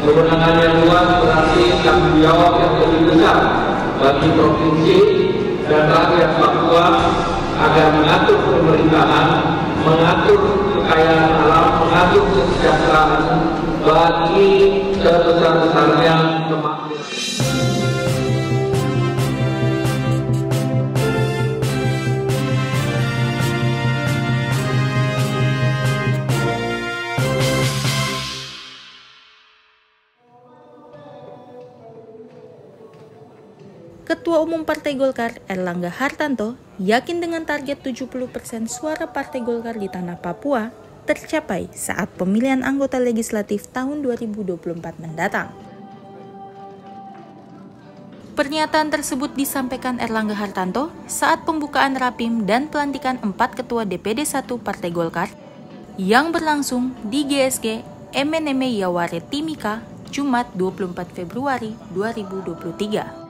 Kewenangan yang luas berarti tanggung jawab yang lebih besar bagi provinsi dan rakyat Papua agar mengatur pemerintahan, mengatur kekayaan alam, mengatur kesejahteraan bagi sebesar-besarnya kemakmuran. Ketua Umum Partai Golkar Erlangga Hartanto yakin dengan target 70% suara Partai Golkar di tanah Papua tercapai saat pemilihan anggota legislatif tahun 2024 mendatang. Pernyataan tersebut disampaikan Erlangga Hartanto saat pembukaan Rapim dan pelantikan 4 Ketua DPD 1 Partai Golkar yang berlangsung di GSG MNM Yaware Timika, Jumat 24 Februari 2023.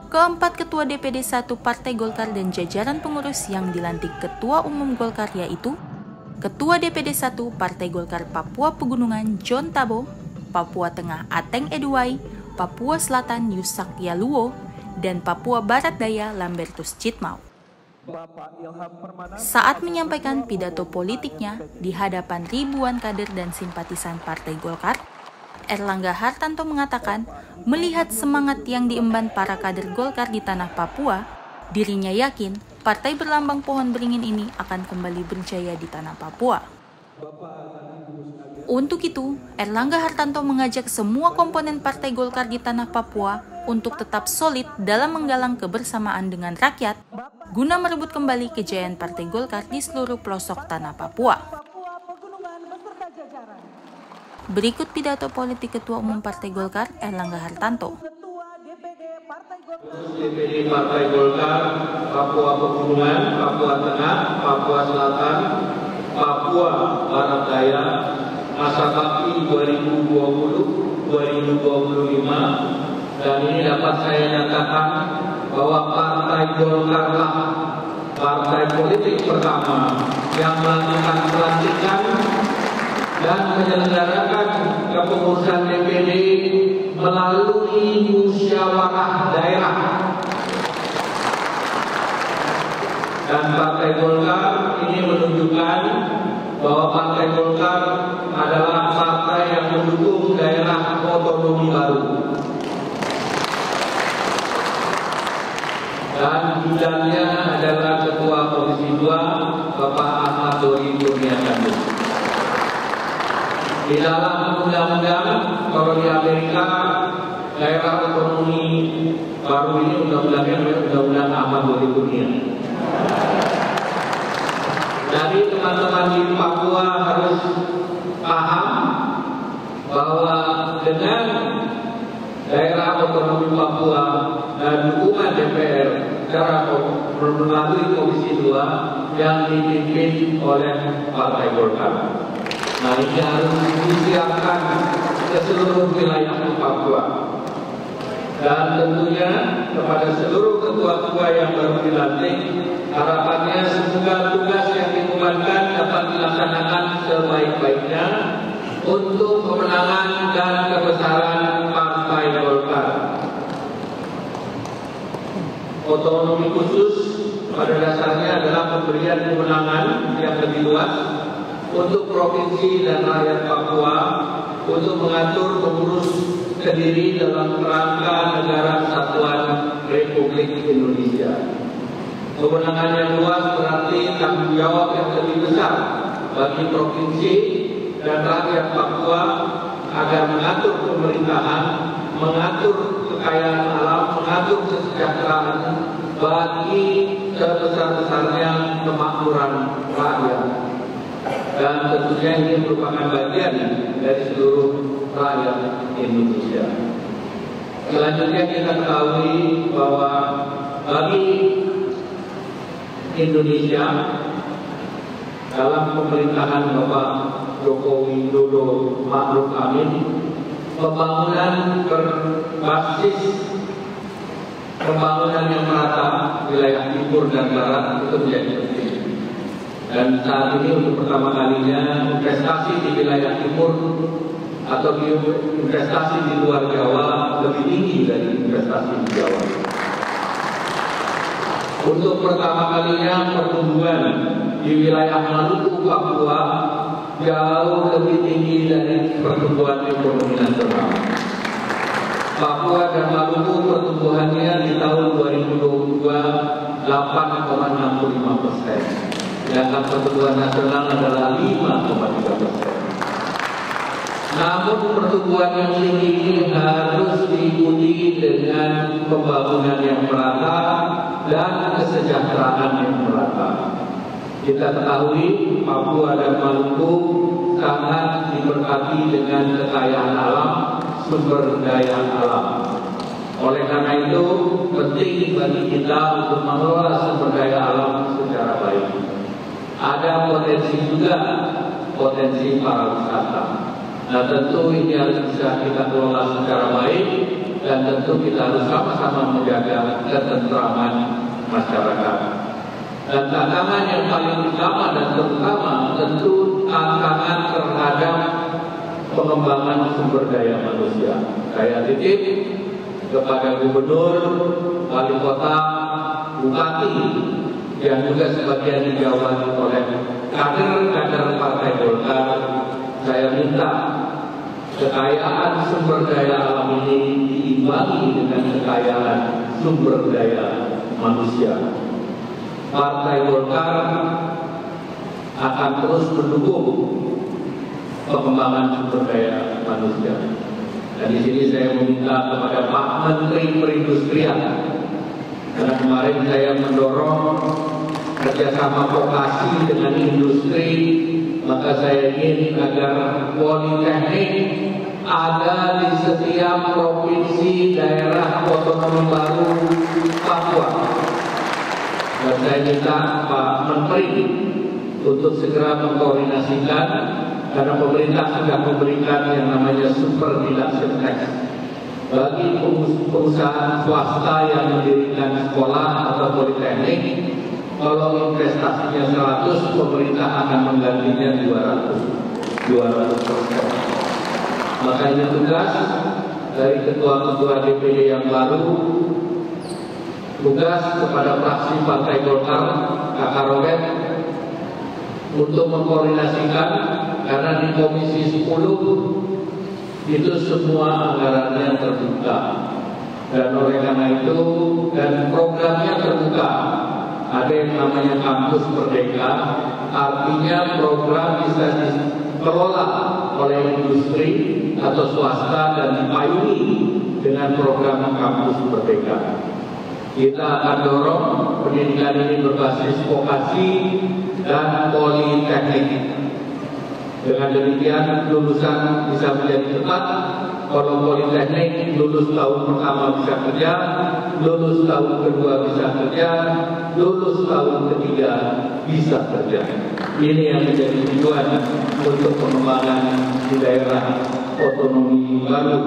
Keempat Ketua DPD 1 Partai Golkar dan jajaran pengurus yang dilantik Ketua Umum Golkar yaitu Ketua DPD 1 Partai Golkar Papua Pegunungan John Tabo, Papua Tengah Ateng Eduai, Papua Selatan Yusak Yaluo, dan Papua Barat Daya Lambertus Citmau. Saat menyampaikan pidato politiknya di hadapan ribuan kader dan simpatisan Partai Golkar, Erlangga Hartanto mengatakan, melihat semangat yang diemban para kader Golkar di tanah Papua, dirinya yakin partai berlambang pohon beringin ini akan kembali berjaya di tanah Papua. Untuk itu, Erlangga Hartanto mengajak semua komponen Partai Golkar di tanah Papua untuk tetap solid dalam menggalang kebersamaan dengan rakyat, guna merebut kembali kejayaan Partai Golkar di seluruh pelosok tanah Papua. Berikut pidato politik Ketua Umum Partai Golkar Erlangga Hartanto. DPD Partai Golkar Papua Pegunungan, Papua Tengah, Papua Selatan, Papua Barat Daya, masa bakti 2020-2025, dan ini dapat saya nyatakan bahwa Partai Golkarlah partai politik pertama yang melakukan pelantikan dan menyelenggarakan kepengurusan DPD melalui musyawarah daerah. Dan Partai Golkar ini menunjukkan bahwa Partai Golkar adalah partai yang mendukung daerah otonomi baru. Dan bidangnya adalah Ketua Komisi 2 Bapak Ahmad Dori Kurniawan. Di dalam undang-undang, kalau di Amerika, daerah otonomi baru ini undang-undangnya undang-undang Ahmad Doli Kurnia. Jadi teman-teman di Papua harus paham bahwa dengan daerah otonomi Papua dan dukungan DPR secara melalui Komisi 2 yang dipimpin oleh Partai Golkar. Nah, ini harus disiapkan ke seluruh wilayah Papua. Dan tentunya kepada seluruh ketua-ketua yang baru dilantik, harapannya semoga tugas yang dibebankan dapat dilaksanakan sebaik-baiknya untuk kemenangan dan kebesaran Partai Golkar. Otonomi khusus pada dasarnya adalah pemberian kewenangan yang lebih luas untuk provinsi dan rakyat Papua untuk mengatur mengurus sendiri dalam kerangka negara kesatuan Republik Indonesia. Kewenangan yang luas berarti tanggung jawab yang lebih besar bagi provinsi dan rakyat Papua agar mengatur pemerintahan, mengatur kekayaan alam, mengatur kesejahteraan bagi sebesar-besarnya kemakmuran rakyat. Dan tentunya ini merupakan bagian dari seluruh rakyat Indonesia. Selanjutnya kita ketahui bahwa bagi Indonesia dalam pemerintahan Bapak Joko Widodo Ma'ruf Amin, pembangunan berbasis pembangunan yang merata wilayah timur dan barat itu menjadi penting. Dan saat ini untuk pertama kalinya investasi di wilayah timur atau investasi di luar Jawa lebih tinggi dari investasi di Jawa. Untuk pertama kalinya pertumbuhan di wilayah Maluku, Papua jauh lebih tinggi dari pertumbuhan ekonomi nasional. Papua dan Maluku pertumbuhannya di tahun 2022 8,65%, sedangkan pertumbuhan nasional adalah 5,3%. Namun pertumbuhan yang tinggi ini harus diikuti dengan pembangunan yang merata dan kesejahteraan yang merata. Kita ketahui Papua dan Maluku sangat diberkati dengan kekayaan alam, sumber daya alam. Oleh karena itu penting bagi kita untuk mengelola sumber daya alam secara baik. Ada potensi juga, potensi pariwisata. Nah tentu ini harus bisa kita kelola secara baik dan tentu kita harus sama-sama menjaga ketentraman masyarakat. Dan tantangan yang paling utama dan terutama tentu tantangan terhadap pengembangan sumber daya manusia. Saya titip kepada gubernur, wali kota, bupati yang juga sebagian dijabat oleh kader-kader Partai Golkar. Saya minta kekayaan sumber daya alam ini diimbangi dengan kekayaan sumber daya manusia. Partai Golkar akan terus mendukung pengembangan sumber daya manusia. Dan di sini saya meminta kepada Pak Menteri Perindustrian, karena kemarin saya mendorong kerjasama vokasi dengan industri. Maka saya ingin agar politeknik ada di setiap provinsi daerah otonomi baru Papua. Dan saya minta Pak Menteri untuk segera mengkoordinasikan, karena pemerintah sudah memberikan yang namanya super deduction tax bagi perusahaan swasta yang mendirikan sekolah atau politeknik. Kalau investasinya 100, pemerintah akan menggantinya 200%. Maka ini tugas dari ketua-ketua DPD yang baru, tugas kepada fraksi Partai Golkar, Kakak Robert, untuk mengkoordinasikan, karena di Komisi 10 itu semua anggarannya terbuka. Dan oleh karena itu, dan programnya terbuka. Ada yang namanya Kampus Merdeka, artinya program bisa dikelola oleh industri atau swasta dan dipayungi dengan program Kampus Merdeka. Kita akan dorong pendidikan ini berbasis vokasi dan politeknik. Dengan demikian lulusan bisa menjadi cepat. Kalau politeknik lulus tahun pertama bisa kerja, lulus tahun kedua bisa kerja, lulus tahun ketiga bisa kerja. Ini yang menjadi tujuan untuk pengembangan di daerah otonomi baru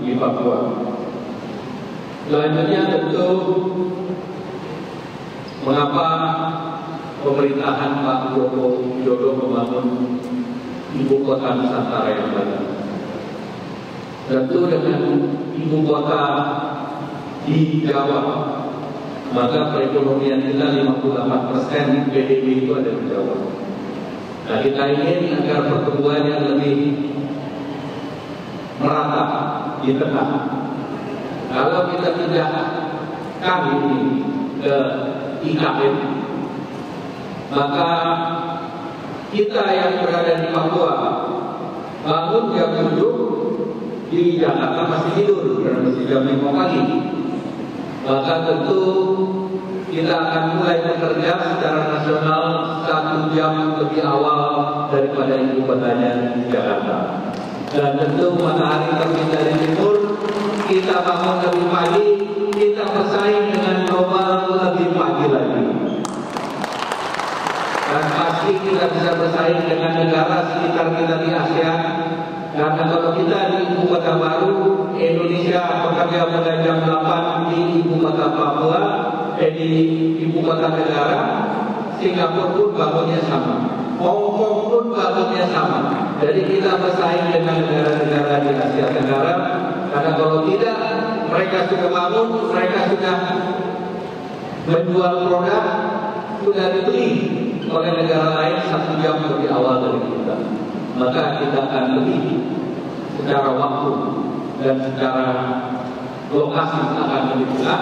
di Papua. Selanjutnya tentu mengapa pemerintahan Pak Joko Widodo membangun ibu kota Nusantara yang baru. Tentu dengan ibu kota di Jawa, maka perekonomian kita 58% PDB itu ada di Jawa. Nah, kita ingin agar pertumbuhan yang lebih merata di tengah. Kalau kita pindahkan ini ke IKN, maka kita yang berada di Papua bangun jam 7, di Jakarta masih tidur karena masih jam 5 pagi. Maka tentu kita akan mulai bekerja secara nasional 1 jam lebih awal daripada ibu kotanya di Jakarta. Dan tentu matahari terbit dari timur, kita bangun lebih pagi, kita bersaing dengan global lebih pagi lagi. Dan pasti kita bisa bersaing dengan negara sekitar kita di ASEAN. Karena kalau kita di ibu kota baru, Indonesia bekerja pada jam 8 di ibu kota Papua, di ibu kota negara, Singapura pun bangunnya sama, Hong Kong pun bangunnya sama. Jadi kita bersaing dengan negara-negara negara di Asia Tenggara. Karena kalau tidak, mereka sudah bangun, mereka sudah menjual produk, sudah dibeli oleh negara lain 1 jam lebih awal dari kita. Maka kita akan lebih secara waktu dan secara lokasi akan lebih mudah,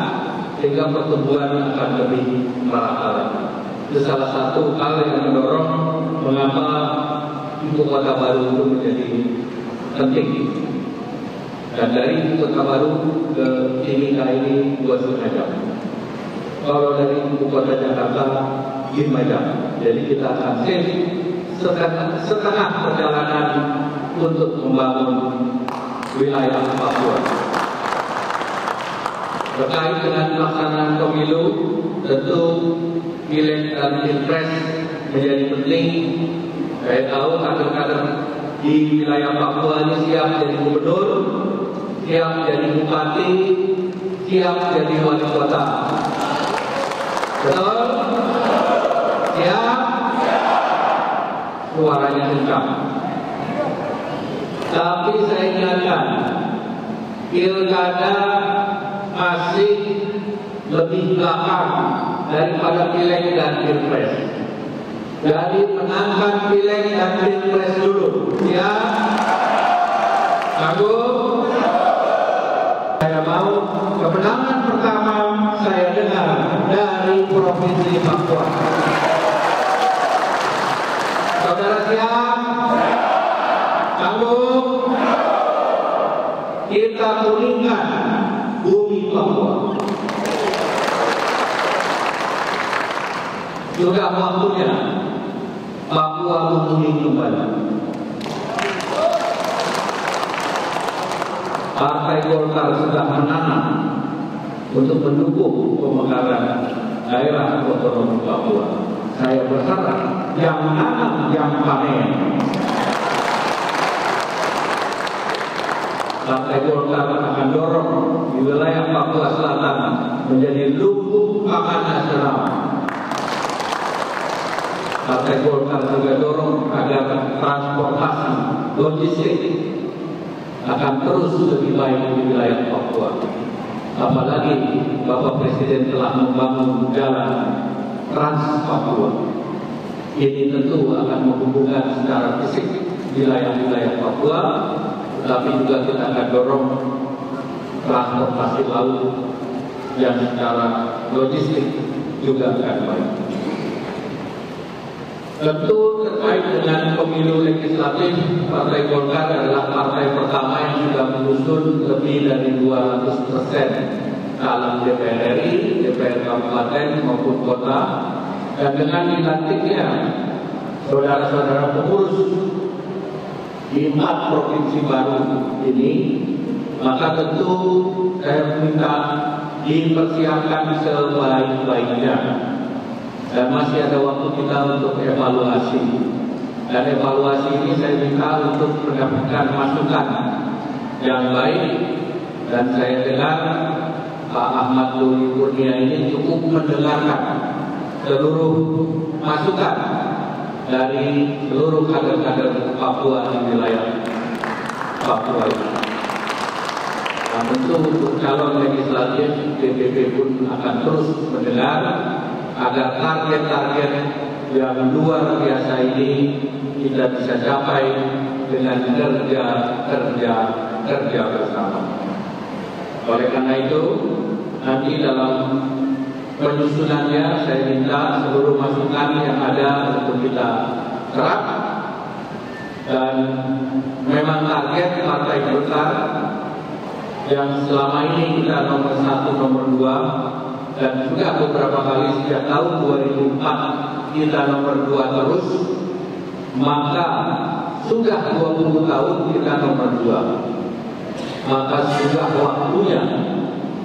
sehingga pertumbuhan akan lebih merata. Itu salah satu hal yang mendorong mengapa ibu kota baru itu menjadi penting. Dan dari ibu kota baru ke Timika ini 2,5 jam. Kalau dari ibu kota Jakarta 5 jam. Jadi kita akan save setengah perjalanan untuk membangun wilayah Papua. Terkait dengan pelaksanaan pemilu, tentu pileg dan pilpres menjadi penting. Saya tahu kader-kader di wilayah Papua ini siap jadi gubernur, siap jadi bupati, siap jadi wali kota. Betul? Siap? Suaranya kencang. Tapi saya ingatkan, pilkada masih lebih belakang daripada pileg dan pilpres. Jadi menangkan pileg dan pilpres dulu. Ya, sanggup? Saya mau kemenangan pertama saya dengar dari Provinsi Papua. Saudara siap? Sanggup? Kita kuningkan bumi Papua. Sudah waktunya Papua memulih kembali. Partai Golkar sudah menanam untuk mendukung pemekaran daerah otonomi Papua. Saya berharap yang menanam, yang panen. Partai Golkar akan dorong di wilayah Papua Selatan menjadi lumbung pangan nasional. Partai Golkar juga dorong agar transportasi logistik akan terus lebih baik di wilayah Papua. Apalagi Bapak Presiden telah membangun jalan Trans Papua. Ini tentu akan menghubungkan secara fisik wilayah-wilayah Papua, tetapi juga kita akan dorong transportasi laut yang secara logistik juga akan baik. Tentu terkait dengan pemilu legislatif, Partai Golkar adalah partai pertama yang sudah mengusung lebih dari 200% dalam DPR RI, DPR Kabupaten maupun kota. Dan dengan dilantiknya saudara-saudara pengurus di 4 provinsi baru ini, maka tentu saya minta dipersiapkan sebaik-baiknya. Dan masih ada waktu kita untuk evaluasi. Dan evaluasi ini saya minta untuk mendapatkan masukan yang baik. Dan saya dengar Pak Ahmad Doli Kurnia ini cukup mendengarkan seluruh masukan dari seluruh kader-kader Papua di wilayah Papua ini. Nah, tentu untuk calon legislatif, DPP pun akan terus mendengar agar target-target yang luar biasa ini kita bisa capai dengan kerja bersama. Oleh karena itu, nanti dalam penyusunannya saya minta seluruh masukan yang ada untuk kita serap. Dan memang target Partai Golkar yang selama ini kita nomor 1, nomor 2, dan juga beberapa kali sejak tahun 2004 kita nomor 2 terus, maka sudah 20 tahun kita nomor 2. Maka sudah waktunya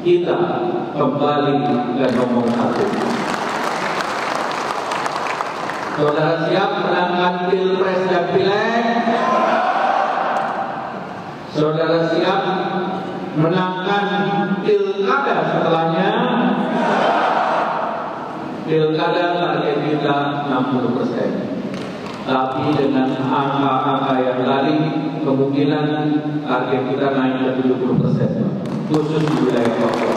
kita kembali ke nomor 1. Saudara siap menangkan pilpres dan pileg? Saudara siap menangkan pilkada setelahnya? Pilkada target kita 60%. Tapi dengan angka-angka yang tadi, kemungkinan target kita naik ke 70%, khusus di wilayah Papua.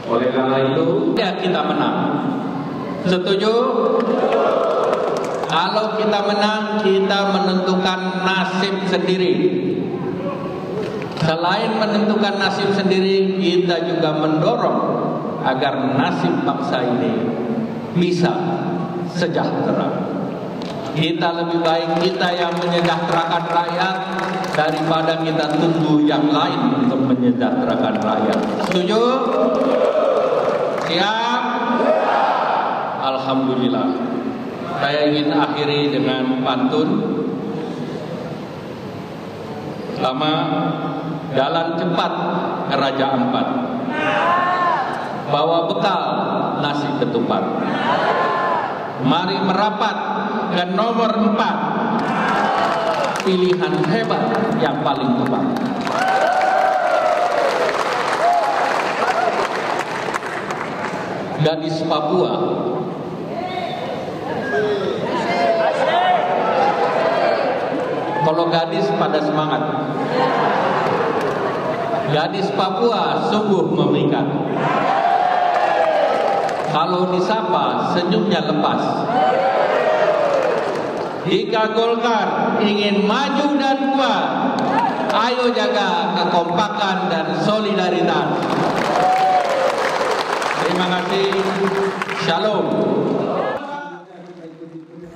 Oleh karena itu, ya kita menang. Setuju? Kalau kita menang, kita menentukan nasib sendiri. Selain menentukan nasib sendiri, kita juga mendorong agar nasib bangsa ini bisa sejahtera. Kita lebih baik kita yang menyejahterakan rakyat daripada kita tunggu yang lain untuk menyejahterakan rakyat. Setuju? Siap? Alhamdulillah. Saya ingin akhiri dengan pantun. Selama jalan cepat ke Raja Ampat, bawa bekal nasi ketupat. Mari merapat ke nomor 4, pilihan hebat yang paling tepat. Gadis Papua, kalau gadis pada semangat. Gadis Papua sungguh memikat. Kalau disapa senyumnya lepas. Jika Golkar ingin maju dan kuat, ayo jaga kekompakan dan solidaritas. Terima kasih. Shalom.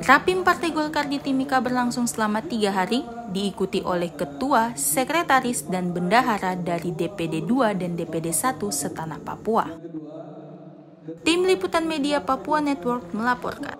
Rapim Partai Golkar di Timika berlangsung selama 3 hari, diikuti oleh Ketua, Sekretaris, dan Bendahara dari DPD 2 dan DPD 1 setanah Papua. Tim Liputan Media Papua Network melaporkan.